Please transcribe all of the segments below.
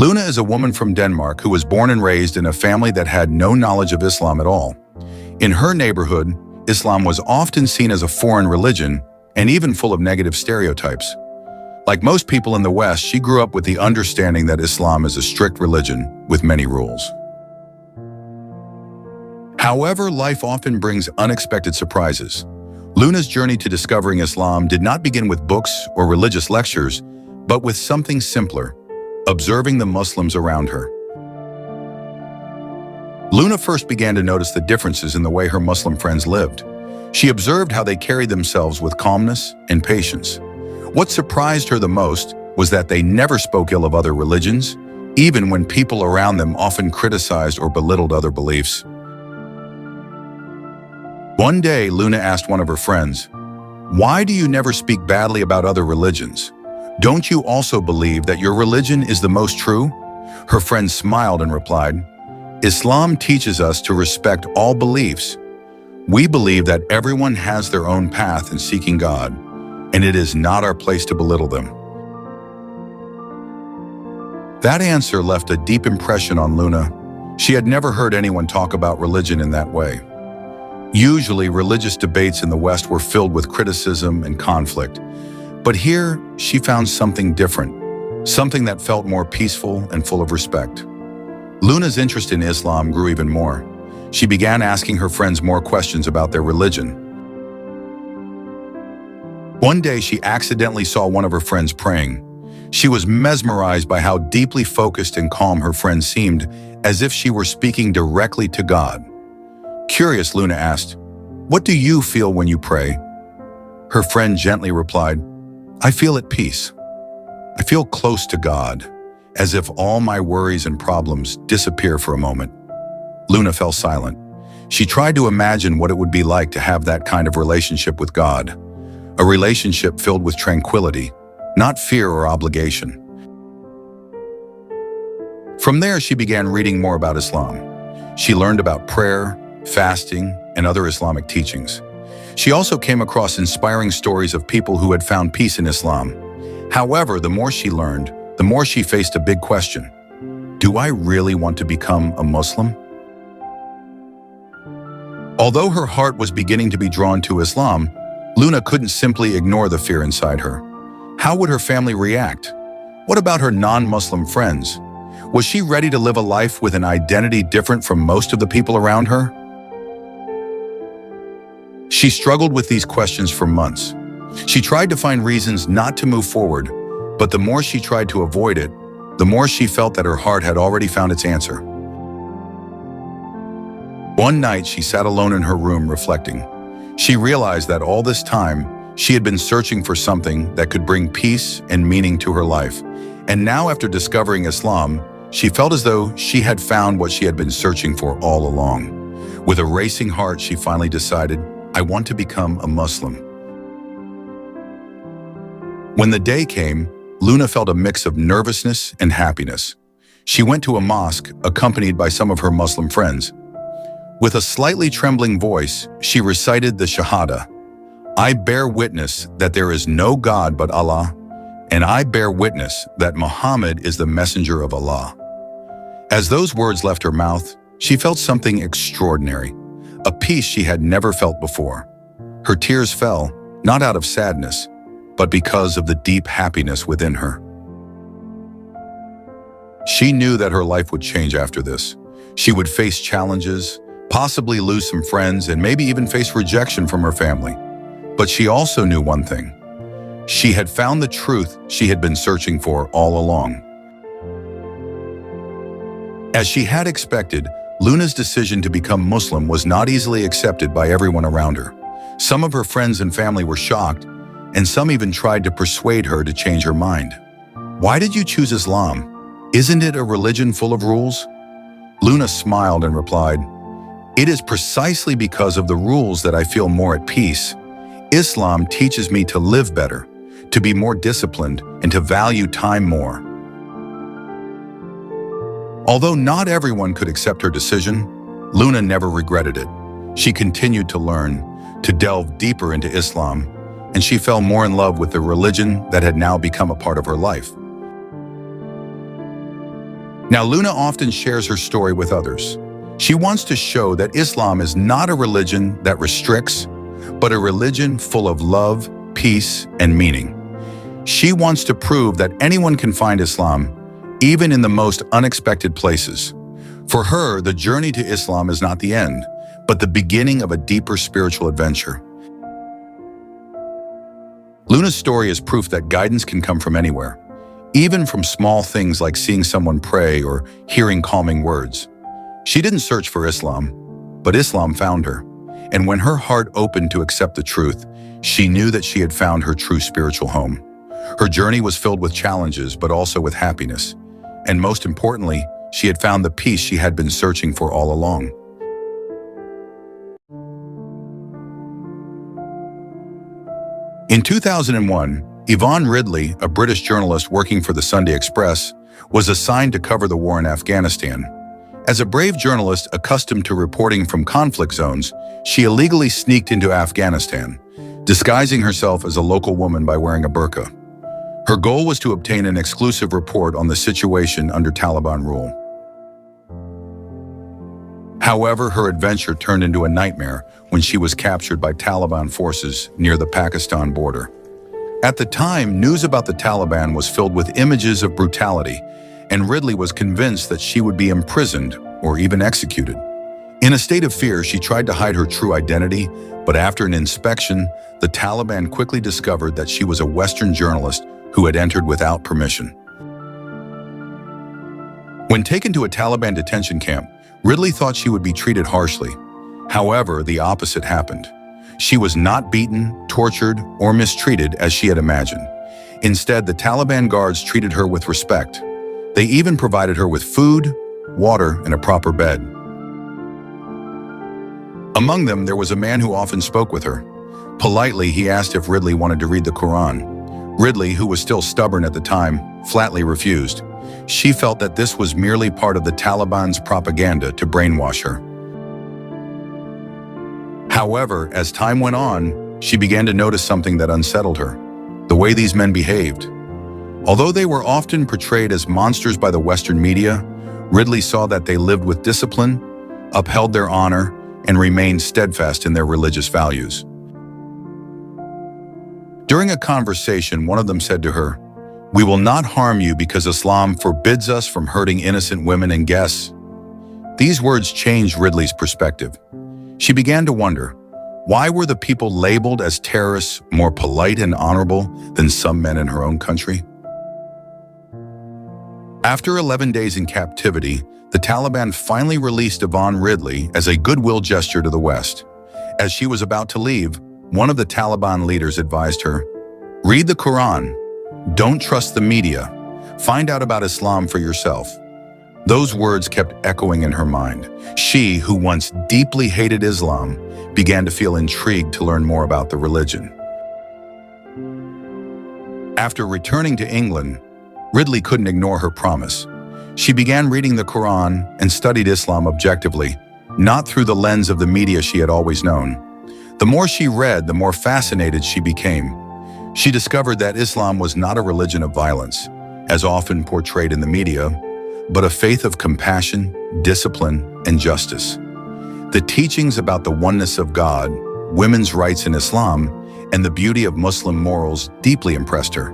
Luna is a woman from Denmark who was born and raised in a family that had no knowledge of Islam at all. In her neighborhood, Islam was often seen as a foreign religion and even full of negative stereotypes. Like most people in the West, she grew up with the understanding that Islam is a strict religion with many rules. However, life often brings unexpected surprises. Luna's journey to discovering Islam did not begin with books or religious lectures, but with something simpler: observing the Muslims around her. Luna first began to notice the differences in the way her Muslim friends lived. She observed how they carried themselves with calmness and patience. What surprised her the most was that they never spoke ill of other religions, even when people around them often criticized or belittled other beliefs. One day, Luna asked one of her friends, "Why do you never speak badly about other religions? Don't you also believe that your religion is the most true?" Her friend smiled and replied, "Islam teaches us to respect all beliefs. We believe that everyone has their own path in seeking God, and it is not our place to belittle them." That answer left a deep impression on Luna. She had never heard anyone talk about religion in that way. Usually, religious debates in the West were filled with criticism and conflict. But here, she found something different, something that felt more peaceful and full of respect. Luna's interest in Islam grew even more. She began asking her friends more questions about their religion. One day, she accidentally saw one of her friends praying. She was mesmerized by how deeply focused and calm her friend seemed, as if she were speaking directly to God. Curious, Luna asked, "What do you feel when you pray?" Her friend gently replied, "I feel at peace. I feel close to God, as if all my worries and problems disappear for a moment." Luna fell silent. She tried to imagine what it would be like to have that kind of relationship with God, a relationship filled with tranquility, not fear or obligation. From there, she began reading more about Islam. She learned about prayer, fasting, and other Islamic teachings. She also came across inspiring stories of people who had found peace in Islam. However, the more she learned, the more she faced a big question. Do I really want to become a Muslim? Although her heart was beginning to be drawn to Islam, Luna couldn't simply ignore the fear inside her. How would her family react? What about her non-Muslim friends? Was she ready to live a life with an identity different from most of the people around her? She struggled with these questions for months. She tried to find reasons not to move forward, but the more she tried to avoid it, the more she felt that her heart had already found its answer. One night, she sat alone in her room reflecting. She realized that all this time, she had been searching for something that could bring peace and meaning to her life. And now, after discovering Islam, she felt as though she had found what she had been searching for all along. With a racing heart, she finally decided, "I want to become a Muslim." When the day came, Luna felt a mix of nervousness and happiness. She went to a mosque, accompanied by some of her Muslim friends. With a slightly trembling voice, she recited the Shahada. "I bear witness that there is no God but Allah, and I bear witness that Muhammad is the messenger of Allah." As those words left her mouth, she felt something extraordinary, a peace she had never felt before. Her tears fell, not out of sadness, but because of the deep happiness within her. She knew that her life would change after this. She would face challenges, possibly lose some friends, and maybe even face rejection from her family. But she also knew one thing. She had found the truth she had been searching for all along. As she had expected, Luna's decision to become Muslim was not easily accepted by everyone around her. Some of her friends and family were shocked, and some even tried to persuade her to change her mind. "Why did you choose Islam? Isn't it a religion full of rules?" Luna smiled and replied, "It is precisely because of the rules that I feel more at peace. Islam teaches me to live better, to be more disciplined, and to value time more." Although not everyone could accept her decision, Luna never regretted it. She continued to learn, to delve deeper into Islam, and she fell more in love with the religion that had now become a part of her life. Now, Luna often shares her story with others. She wants to show that Islam is not a religion that restricts, but a religion full of love, peace, and meaning. She wants to prove that anyone can find Islam, even in the most unexpected places. For her, the journey to Islam is not the end, but the beginning of a deeper spiritual adventure. Luna's story is proof that guidance can come from anywhere, even from small things like seeing someone pray or hearing calming words. She didn't search for Islam, but Islam found her. And when her heart opened to accept the truth, she knew that she had found her true spiritual home. Her journey was filled with challenges, but also with happiness. And most importantly, she had found the peace she had been searching for all along. In 2001, Yvonne Ridley, a British journalist working for the Sunday Express, was assigned to cover the war in Afghanistan. As a brave journalist accustomed to reporting from conflict zones, she illegally sneaked into Afghanistan, disguising herself as a local woman by wearing a burqa. Her goal was to obtain an exclusive report on the situation under Taliban rule. However, her adventure turned into a nightmare when she was captured by Taliban forces near the Pakistan border. At the time, news about the Taliban was filled with images of brutality, and Ridley was convinced that she would be imprisoned or even executed. In a state of fear, she tried to hide her true identity, but after an inspection, the Taliban quickly discovered that she was a Western journalist who had entered without permission. When taken to a Taliban detention camp, Ridley thought she would be treated harshly. However, the opposite happened. She was not beaten, tortured, or mistreated as she had imagined. Instead, the Taliban guards treated her with respect. They even provided her with food, water, and a proper bed. Among them, there was a man who often spoke with her. Politely, he asked if Ridley wanted to read the Quran. Ridley, who was still stubborn at the time, flatly refused. She felt that this was merely part of the Taliban's propaganda to brainwash her. However, as time went on, she began to notice something that unsettled her: the way these men behaved. Although they were often portrayed as monsters by the Western media, Ridley saw that they lived with discipline, upheld their honor, and remained steadfast in their religious values. During a conversation, one of them said to her, "We will not harm you because Islam forbids us from hurting innocent women and guests." These words changed Ridley's perspective. She began to wonder, why were the people labeled as terrorists more polite and honorable than some men in her own country? After 11 days in captivity, the Taliban finally released Yvonne Ridley as a goodwill gesture to the West. As she was about to leave, one of the Taliban leaders advised her, "Read the Quran. Don't trust the media. Find out about Islam for yourself." Those words kept echoing in her mind. She, who once deeply hated Islam, began to feel intrigued to learn more about the religion. After returning to England, Ridley couldn't ignore her promise. She began reading the Quran and studied Islam objectively, not through the lens of the media she had always known. The more she read, the more fascinated she became. She discovered that Islam was not a religion of violence, as often portrayed in the media, but a faith of compassion, discipline, and justice. The teachings about the oneness of God, women's rights in Islam, and the beauty of Muslim morals deeply impressed her.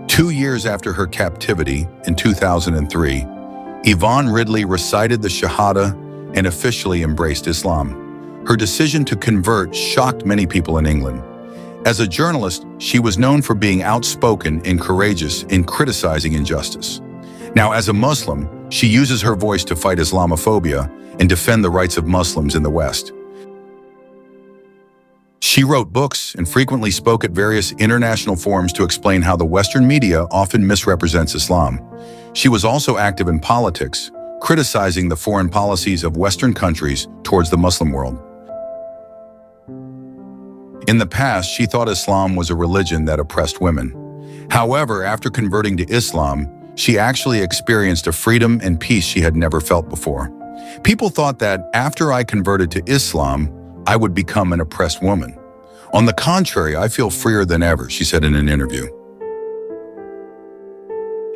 2 years after her captivity, in 2003, Yvonne Ridley recited the Shahada and officially embraced Islam. Her decision to convert shocked many people in England. As a journalist, she was known for being outspoken and courageous in criticizing injustice. Now, as a Muslim, she uses her voice to fight Islamophobia and defend the rights of Muslims in the West. She wrote books and frequently spoke at various international forums to explain how the Western media often misrepresents Islam. She was also active in politics, criticizing the foreign policies of Western countries towards the Muslim world. In the past, she thought Islam was a religion that oppressed women. However, after converting to Islam, she actually experienced a freedom and peace she had never felt before. People thought that after I converted to Islam, I would become an oppressed woman. On the contrary, I feel freer than ever, she said in an interview.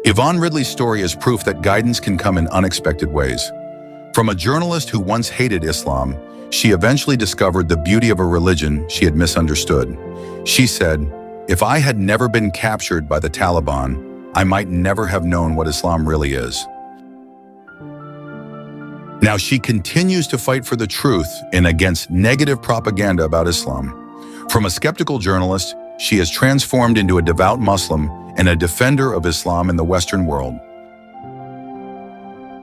Yvonne Ridley's story is proof that guidance can come in unexpected ways. From a journalist who once hated Islam, she eventually discovered the beauty of a religion she had misunderstood. She said, "If I had never been captured by the Taliban, I might never have known what Islam really is." Now she continues to fight for the truth and against negative propaganda about Islam. From a skeptical journalist, she has transformed into a devout Muslim and a defender of Islam in the Western world.